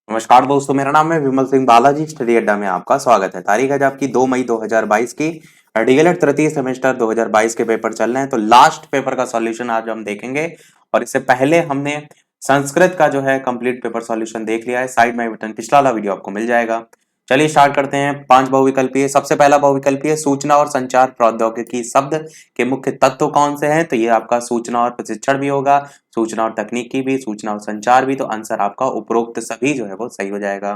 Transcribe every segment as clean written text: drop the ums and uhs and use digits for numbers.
नमस्कार दोस्तों, मेरा नाम है विमल सिंह बालाजी। स्टडी अड्डा में आपका स्वागत है। तारीख है आपकी 2 मई 2022 की। डीएलएड तृतीय सेमेस्टर 2022 के पेपर चल रहे हैं, तो लास्ट पेपर का सॉल्यूशन आज हम देखेंगे। और इससे पहले हमने संस्कृत का जो है कंप्लीट पेपर सॉल्यूशन देख लिया है। साइड में बटन पिछला वाला वीडियो आपको मिल जाएगा। चलिए स्टार्ट करते हैं। 5 बहुविकल्पीय। सबसे पहला बहुविकल्पीय, सूचना और संचार प्रौद्योगिकी शब्द के मुख्य तत्व कौन से हैं? तो ये आपका सूचना और प्रशिक्षण भी होगा, सूचना और तकनीकी भी, सूचना और संचार भी। तो आंसर आपका उपरोक्त सभी जो है वो सही हो जाएगा।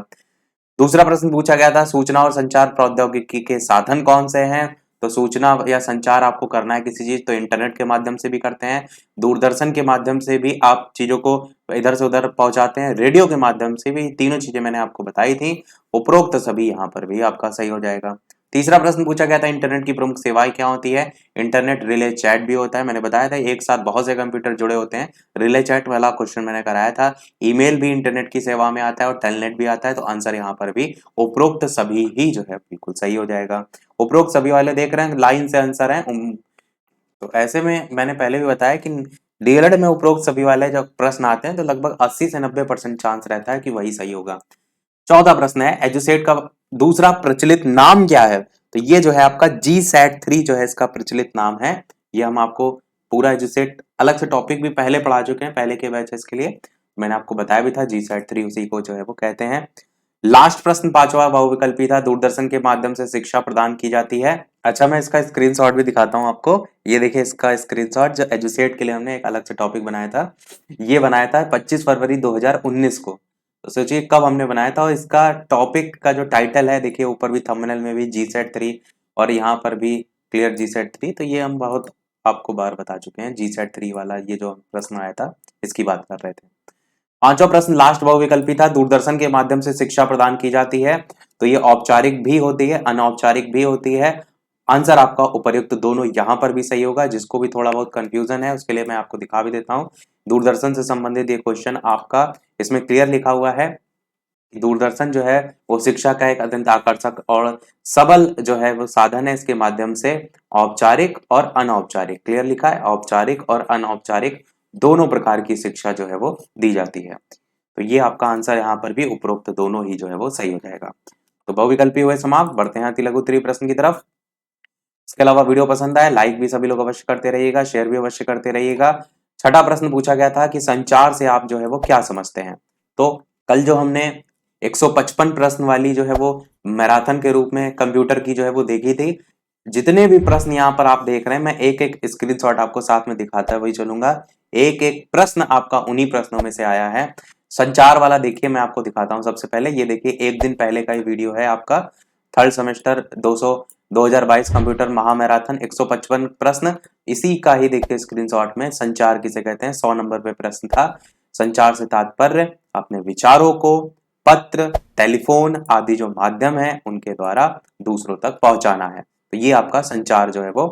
दूसरा प्रश्न पूछा गया था, सूचना और संचार प्रौद्योगिकी के साधन कौन से हैं? तो सूचना या संचार आपको करना है किसी चीज, तो इंटरनेट के माध्यम से भी करते हैं, दूरदर्शन के माध्यम से भी आप चीजों को इधर से उधर पहुंचाते हैं, रेडियो के माध्यम से भी। तीनों चीजें मैंने आपको बताई थी, उपरोक्त सभी यहाँ पर भी आपका सही हो जाएगा। तीसरा प्रश्न पूछा गया था, इंटरनेट की प्रमुख सेवाएं क्या होती है? इंटरनेट रिले चैट भी होता है। मैंने बताया था एक साथ बहुत से कंप्यूटर जुड़े होते हैं, रिले चैट वाला क्वेश्चन मैंने कराया था। ईमेल भी इंटरनेट की सेवा में आता है और टेलनेट भी आता है। तो आंसर यहाँ पर भी उपरोक्त सभी ही जो है बिल्कुल सही हो जाएगा। उपरोक्त सभी वाले देख रहे हैं, लाइन से आंसर है। तो ऐसे में मैंने पहले भी बताया कि डीएलएड में उपरोक्त सभी वाले जब प्रश्न आते हैं तो लगभग 80 से 90% चांस रहता है कि वही सही होगा। चौथा प्रश्न है, एजुसेट का दूसरा प्रचलित नाम क्या है? तो ये जो है आपका जी सैट 3 जो है इसका प्रचलित नाम है। ये हम आपको पूरा एजुसेट अलग से टॉपिक भी पहले पढ़ा चुके हैं, पहले के बैचेस के लिए मैंने आपको बताया भी था। जी सैट 3 उसी को जो है वो कहते हैं। लास्ट प्रश्न पांचवा बहुविकल्पी था, दूरदर्शन के माध्यम से शिक्षा प्रदान की जाती है। अच्छा, मैं इसका स्क्रीनशॉट भी दिखाता हूं आपको। ये देखिए इसका स्क्रीनशॉट, जो एजुसेट के लिए हमने एक अलग से टॉपिक बनाया था। ये बनाया था 25 फरवरी 2019 को। तो सोचिए कब हमने बनाया था। और इसका टॉपिक का जो टाइटल है, देखिए ऊपर भी थंबनेल में भी जी सेट 3 और यहाँ पर भी क्लियर जी सेट 3। तो ये हम बहुत आपको बार बता चुके हैं। जी सेट 3 वाला ये जो प्रश्न आया था इसकी बात कर रहे थे। पांचवा प्रश्न लास्ट बहुविकल्पी था, दूरदर्शन के माध्यम से शिक्षा प्रदान की जाती है। तो ये औपचारिक भी होती है, अनौपचारिक भी होती है। आंसर आपका उपर्युक्त दोनों यहां पर भी सही होगा। जिसको भी थोड़ा बहुत कंफ्यूजन है उसके लिए मैं आपको दिखा भी देता हूं। दूरदर्शन से संबंधित ये क्वेश्चन आपका इसमें क्लियर लिखा हुआ है। दूरदर्शन जो है वो शिक्षा का एक अत्यंत आकर्षक और सबल जो है वो साधन है। इसके माध्यम से औपचारिक और अनौपचारिक, क्लियर लिखा है, औपचारिक और अनौपचारिक दोनों प्रकार की शिक्षा जो है वो दी जाती है। तो ये आपका आंसर यहाँ पर भी उपरोक्त दोनों ही जो है वो सही हो जाएगा। तो बहुविकल्पी हुए समाप्त। बढ़ते हैं अति लघु उत्तरीय प्रश्न की तरफ। इसके अलावा वीडियो पसंद आए लाइक भी सभी लोग अवश्य करते रहिएगा, शेयर भी अवश्य करते रहिएगा। छठा प्रश्न पूछा गया था कि संचार से आप जो है वो क्या समझते हैं? तो कल जो हमने 155 प्रश्न वाली जो है वो मैराथन के रूप में कंप्यूटर की जो है वो देखी थी। जितने भी प्रश्न यहाँ पर आप देख रहे हैं, मैं एक एक स्क्रीनशॉट आपको साथ में दिखाता हुआ चलूंगा। एक एक प्रश्न आपका उन्हीं प्रश्नों में से आया है। संचार वाला देखिए, मैं आपको दिखाता हूं। सबसे पहले ये देखिए, एक दिन पहले का ये वीडियो है आपका, थर्ड सेमेस्टर 2022 कंप्यूटर महामैराथन 155 प्रश्न। इसी का ही देखिए स्क्रीनशॉट में संचार किसे कहते हैं, 100 नंबर पे प्रश्न था। संचार से तात्पर्य अपने विचारों को पत्र, टेलीफोन आदि जो माध्यम है उनके द्वारा दूसरों तक पहुंचाना है। तो ये आपका संचार जो है वो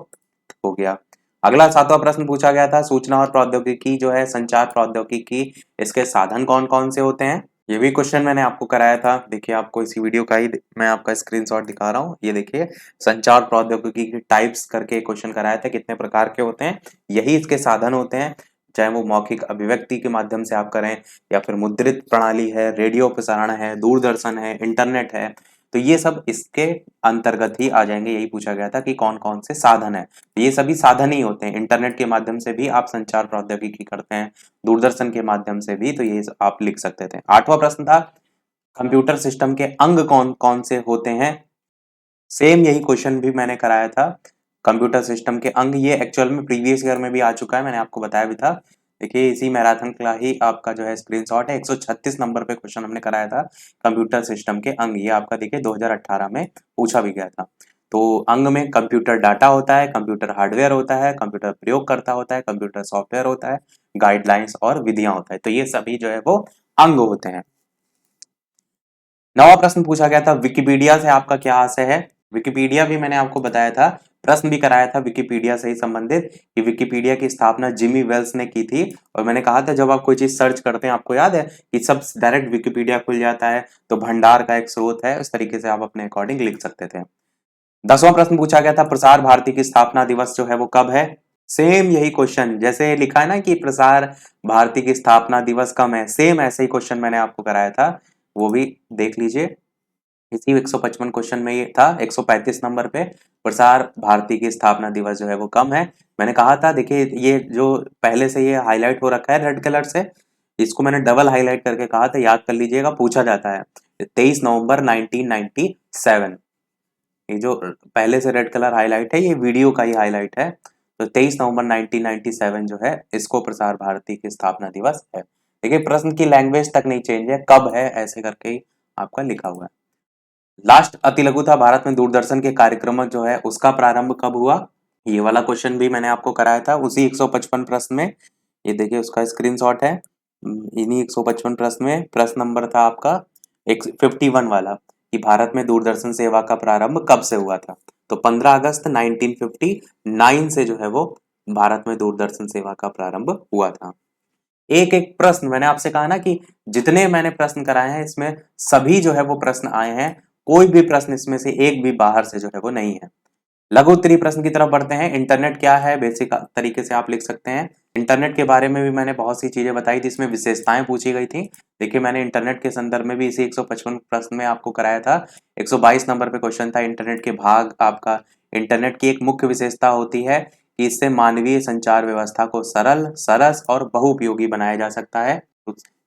हो गया। अगला सातवां प्रश्न पूछा गया था, सूचना और प्रौद्योगिकी जो है, संचार प्रौद्योगिकी, इसके साधन कौन कौन से होते हैं? ये भी क्वेश्चन मैंने आपको कराया था। देखिए आपको इसी वीडियो का ही मैं आपका स्क्रीनशॉट दिखा रहा हूँ। ये देखिए, संचार प्रौद्योगिकी की टाइप्स करके क्वेश्चन कराया था, कितने प्रकार के होते हैं, यही इसके साधन होते हैं। चाहे वो मौखिक अभिव्यक्ति के माध्यम से आप करें, या फिर मुद्रित प्रणाली है, रेडियो प्रसारण है, दूरदर्शन है, इंटरनेट है, तो ये सब इसके अंतर्गत ही आ जाएंगे। यही पूछा गया था कि कौन कौन से साधन है। ये सभी साधन ही होते हैं। इंटरनेट के माध्यम से भी आप संचार प्रौद्योगिकी करते हैं, दूरदर्शन के माध्यम से भी, तो ये आप लिख सकते थे। आठवां प्रश्न था, कंप्यूटर सिस्टम के अंग कौन कौन से होते हैं? सेम यही क्वेश्चन भी मैंने कराया था। कंप्यूटर सिस्टम के अंग, ये एक्चुअल में प्रीवियस ईयर में भी आ चुका है, मैंने आपको बताया भी था। देखिए इसी मैराथन का ही आपका जो है स्क्रीनशॉट है। 136 नंबर पे क्वेश्चन हमने कराया था, कंप्यूटर सिस्टम के अंग। ये आपका देखिए 2018 में पूछा भी गया था। तो अंग में कंप्यूटर डाटा होता है, कंप्यूटर हार्डवेयर होता है, कंप्यूटर प्रयोगकर्ता होता है, कंप्यूटर सॉफ्टवेयर होता है, गाइडलाइंस और विधियां होता है। तो ये सभी जो है वो अंग होते हैं। नवा प्रश्न पूछा गया था, विकिपीडिया से आपका क्या आशय है? विकिपीडिया भी मैंने आपको बताया था, प्रश्न भी कराया था विकिपीडिया से ही संबंधित, कि विकिपीडिया की स्थापना जिमी वेल्स ने की थी। और मैंने कहा था जब आप कोई चीज सर्च करते हैं, आपको याद है कि सब डायरेक्ट विकिपीडिया खुल जाता है, तो भंडार का एक स्रोत है, उस तरीके से आप अपने अकॉर्डिंग लिख सकते थे। 10वां प्रश्न पूछा गया था, प्रसार भारती की स्थापना दिवस जो है वो कब है? सेम यही क्वेश्चन, जैसे लिखा है ना कि प्रसार भारती की स्थापना दिवस कब है, सेम ऐसे ही क्वेश्चन मैंने आपको कराया था। वो भी देख लीजिए। इसी 155 क्वेश्चन में ये था 135 नंबर पे, प्रसार भारती की स्थापना दिवस जो है वो कम है। मैंने कहा था, देखिए ये जो पहले से ये हाईलाइट हो रखा है रेड कलर से, इसको मैंने डबल हाईलाइट करके कहा था, याद कर लीजिएगा, पूछा जाता है। 23 नवंबर 1997, ये जो पहले से रेड कलर हाईलाइट है ये वीडियो का ही हाईलाइट है। तो 23 नवंबर 1997 जो है इसको प्रसार भारती की स्थापना दिवस है। देखिए प्रश्न की लैंग्वेज तक नहीं चेंज है, कब है ऐसे करके ही आपका लिखा हुआ है। लास्ट अति लघु था, भारत में दूरदर्शन के कार्यक्रम जो है उसका प्रारंभ कब हुआ? ये वाला क्वेश्चन भी मैंने आपको कराया था उसी 155 प्रश्न में। ये देखिए उसका स्क्रीनशॉट है। इन्हीं 155 प्रश्न में प्रश्न नंबर था आपका 51 वाला, कि भारत में दूरदर्शन सेवा का प्रारंभ कब से हुआ था? तो 15 अगस्त 1959 से जो है वो भारत में दूरदर्शन सेवा का प्रारंभ हुआ था। एक एक प्रश्न मैंने आपसे कहा ना कि जितने मैंने प्रश्न कराए हैं इसमें सभी जो है वो प्रश्न आए हैं, कोई भी प्रश्न इसमें से एक भी बाहर से जो है वो नहीं है। लघु उत्तरीय प्रश्न की तरफ बढ़ते हैं। इंटरनेट क्या है, बेसिक तरीके से आप लिख सकते हैं। इंटरनेट के बारे में भी मैंने बहुत सी चीजें बताई थी, इसमें विशेषताएं पूछी गई थी। देखिए मैंने इंटरनेट के संदर्भ में भी इसी 155 प्रश्न में आपको कराया था। 122 नंबर पे क्वेश्चन था इंटरनेट के भाग आपका। इंटरनेट की एक मुख्य विशेषता होती है कि इससे मानवीय संचार व्यवस्था को सरल, सरस और बहुउपयोगी बनाया जा सकता है।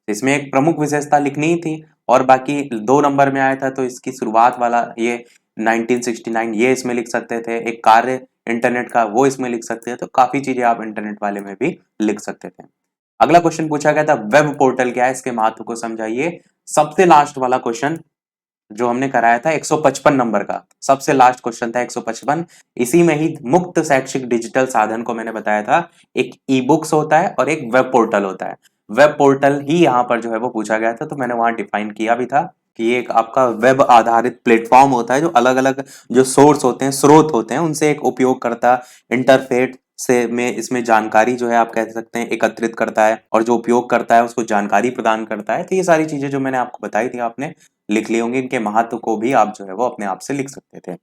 इसमें एक प्रमुख विशेषता लिखनी ही थी, और बाकी 2 नंबर में आया था तो इसकी शुरुआत वाला ये 1969 ये इसमें लिख सकते थे। एक कार्य इंटरनेट का वो इसमें लिख सकते थे। तो काफी चीजें आप इंटरनेट वाले में भी लिख सकते थे। अगला क्वेश्चन पूछा गया था वेब पोर्टल क्या है, इसके महत्व को समझाइए। सबसे लास्ट वाला क्वेश्चन जो हमने कराया था 155 नंबर का, सबसे लास्ट क्वेश्चन था 155। इसी में ही मुक्त शैक्षिक डिजिटल साधन को मैंने बताया था, एक ई बुक्स होता है और एक वेब पोर्टल होता है। वेब पोर्टल ही यहाँ पर जो है वो पूछा गया था, तो मैंने वहां डिफाइन किया भी था कि ये एक आपका वेब आधारित प्लेटफॉर्म होता है जो अलग अलग जो सोर्स होते हैं, स्रोत होते हैं, उनसे एक उपयोगकर्ता इंटरफेस से में इसमें जानकारी जो है आप कह सकते हैं एकत्रित करता है, और जो उपयोग करता है उसको जानकारी प्रदान करता है। तो ये सारी चीजें जो मैंने आपको बताई थी आपने लिख ली होंगी, इनके महत्व को भी आप जो है वो अपने आप से लिख सकते थे।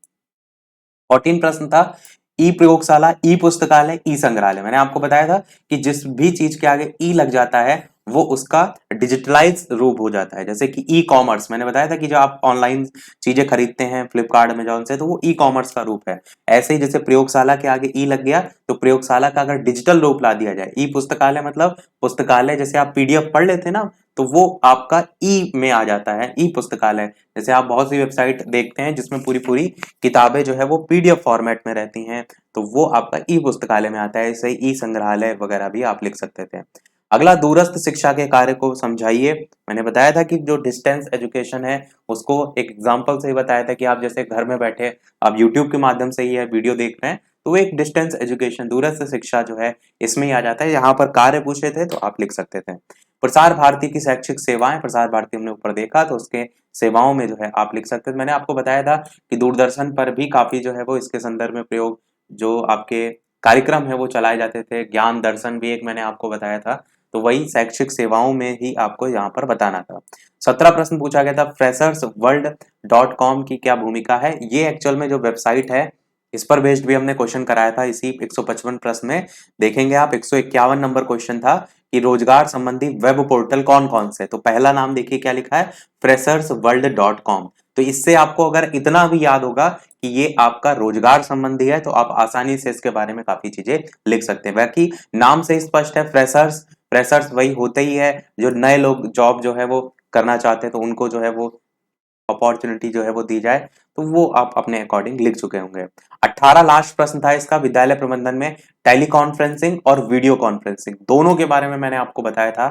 14 प्रश्न था ई प्रयोगशाला, ई पुस्तकालय, ई संग्रहालय। मैंने आपको बताया था कि जिस भी चीज के आगे ई लग जाता है वो उसका डिजिटलाइज रूप हो जाता है। जैसे कि ई कॉमर्स मैंने बताया था कि जो आप ऑनलाइन चीजें खरीदते हैं फ्लिपकार्ट अमेजॉन से, तो वो ई कॉमर्स का रूप है। ऐसे ही जैसे प्रयोगशाला के आगे ई लग गया तो प्रयोगशाला का अगर डिजिटल रूप ला दिया जाए, ई पुस्तकालय मतलब पुस्तकालय, जैसे आप पीडीएफ पढ़ लेते ना, तो वो आपका ई में आ जाता है, ई पुस्तकालय। जैसे आप बहुत सी वेबसाइट देखते हैं जिसमें पूरी पूरी किताबें जो है वो पीडीएफ फॉर्मेट में रहती हैं, तो वो आपका ई पुस्तकालय में आता है। ऐसे ई संग्रहालय वगैरह भी आप लिख सकते थे। अगला दूरस्थ शिक्षा के कार्य को समझाइए। मैंने बताया था कि जो डिस्टेंस एजुकेशन है उसको एक एग्जांपल से ही बताया था कि आप जैसे घर में बैठे आप यूट्यूब के माध्यम से ही है वीडियो देख रहे हैं, तो वो एक डिस्टेंस एजुकेशन दूरस्थ शिक्षा जो है इसमें ही आ जाता है। यहाँ पर कार्य पूछे थे तो आप लिख सकते थे। प्रसार भारती की शैक्षिक सेवाएं, प्रसार भारती हमने ऊपर देखा तो उसके सेवाओं में जो है आप लिख सकते थे। मैंने आपको बताया था कि दूरदर्शन पर भी काफी जो है वो इसके संदर्भ में प्रयोग जो आपके कार्यक्रम है वो चलाए जाते थे। ज्ञान दर्शन भी एक मैंने आपको बताया था, तो वही शैक्षिक सेवाओं में ही आपको यहाँ पर बताना था। 17 प्रश्न पूछा गया था freshers.world.com की क्या भूमिका है। ये एक्चुअल में जो वेबसाइट है इस पर बेस्ड भी हमने क्वेश्चन कराया था इसी 155 प्रश्न में। देखेंगे आप 151 नंबर क्वेश्चन था कि रोजगार संबंधी वेब पोर्टल कौन कौन से, तो पहला नाम देखिए क्या लिखा है, freshers.world.com। तो इससे आपको अगर इतना भी याद होगा कि ये आपका रोजगार संबंधी है तो आप आसानी से इसके बारे में काफी चीजें लिख सकते हैं। बाकी नाम से स्पष्ट है, फ्रेशर्स, फ्रेशर्स वही होते ही है जो नए लोग जॉब जो है वो करना चाहते हैं, तो उनको जो है वो अपॉर्चुनिटी जो है वो दी जाए, तो वो आप अपने अकॉर्डिंग लिख चुके होंगे। 18 लास्ट प्रश्न था इसका, विद्यालय प्रबंधन में टेली कॉन्फ्रेंसिंग और वीडियो कॉन्फ्रेंसिंग दोनों के बारे में मैंने आपको बताया था।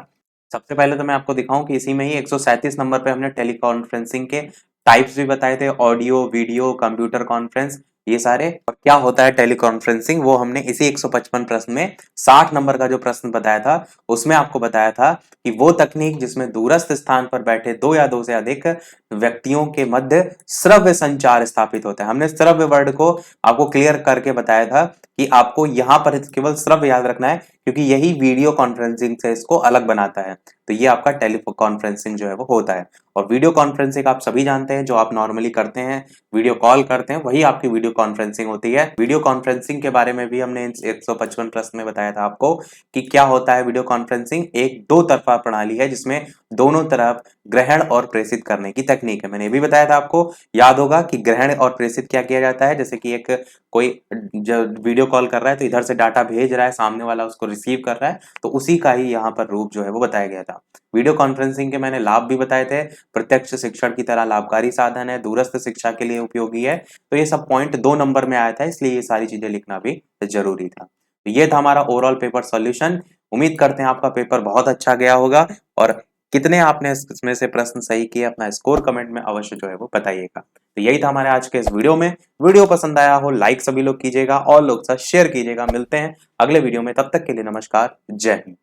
सबसे पहले तो मैं आपको दिखाऊं कि इसी में ही 137 नंबर पे हमने टेली कॉन्फ्रेंसिंग के टाइप्स भी बताए थे, ऑडियो, वीडियो, कंप्यूटर कॉन्फ्रेंस, ये सारे। और क्या होता है टेली कॉन्फ्रेंसिंग वो हमने इसी 155 प्रश्न में 60 नंबर का जो प्रश्न बताया था उसमें आपको बताया था कि वो तकनीक जिसमें दूरस्थ स्थान पर बैठे दो या दो से अधिक व्यक्तियों के मध्य श्रव्य संचार स्थापित होता है। हमने श्रव्य वर्ड को आपको क्लियर करके बताया था कि आपको यहाँ पर केवल श्रव्य याद रखना है, क्योंकि यही वीडियो कॉन्फ्रेंसिंग से इसको अलग बनाता है। तो ये आपका टेलीफोन कॉन्फ्रेंसिंग जो है वो होता है। और वीडियो कॉन्फ्रेंसिंग आप सभी जानते हैं, जो आप नॉर्मली करते हैं, वीडियो कॉल करते हैं, वही आपकी वीडियो कॉन्फ्रेंसिंग होती है। वीडियो कॉन्फ्रेंसिंग के बारे में भी हमने 155 प्रश्न में बताया था आपको कि क्या होता है वीडियो कॉन्फ्रेंसिंग। एक दो तरफा प्रणाली है जिसमें दोनों तरफ ग्रहण और प्रेषित करने की तकनीक है। मैंने ये भी बताया था आपको, याद होगा कि ग्रहण और प्रेषित क्या किया जाता है। जैसे कि एक कोई जब वीडियो कॉल कर रहा है तो इधर से डाटा भेज रहा है, सामने वाला उसको रिसीव कर रहा है, तो उसी का ही यहाँ पर रूप जो है वो बताया गया था। वीडियो कॉन्फ्रेंसिंग के मैंने लाभ भी बताए थे। प्रत्यक्ष शिक्षण की तरह लाभकारी साधन है, दूरस्थ शिक्षा के लिए उपयोगी है। तो ये सब पॉइंट 2 नंबर में आया था, इसलिए ये सारी चीजें लिखना भी जरूरी था। तो ये था हमारा ओवरऑल पेपर सॉल्यूशन। उम्मीद करते हैं आपका पेपर बहुत अच्छा गया होगा। और कितने आपने इसमें से प्रश्न सही किए, अपना स्कोर कमेंट में अवश्य जो है वो बताइएगा। तो यही था हमारे आज के इस वीडियो में। वीडियो पसंद आया हो लाइक सभी लोग कीजिएगा और लोग साथ शेयर कीजिएगा। मिलते हैं अगले वीडियो में, तब तक के लिए नमस्कार, जय हिंद।